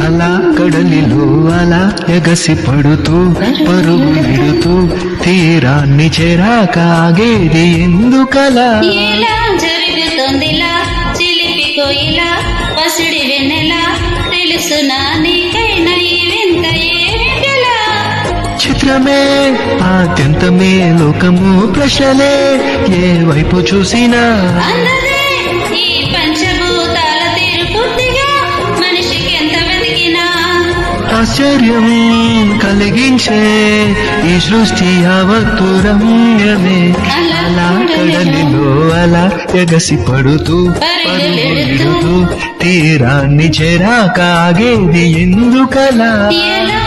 అలా కడలిలో అలా ఎగసి పడుతూ పరుగు నిడుతూ తీరాన్ని చేరాకాగేది ఎందుకలా ఇలా జరుగుతోందిలా చిలిపి కోయిలా పసిడి వెన్నెలా తెలుసునా నీకైనా ఈ వింత ఏమిటలా చిత్రమే ఆద్యంతమే లోకము ప్రశ్నలే ఏ వైపు చూసినా అన్నదే ఈ పంచభూతాల తీరు పూర్తిగా మనిషికి ఎంత వెతికినా ఆశ్చర్యం కలిగించే ఈ సృష్టి యావత్తు రమ్యమే అలా కడలిలో అలా ఎగసి పడుతూ పరుగులిడుతూ తీరాన్ని చేరాకాగేది ఎందుకలా ఎలా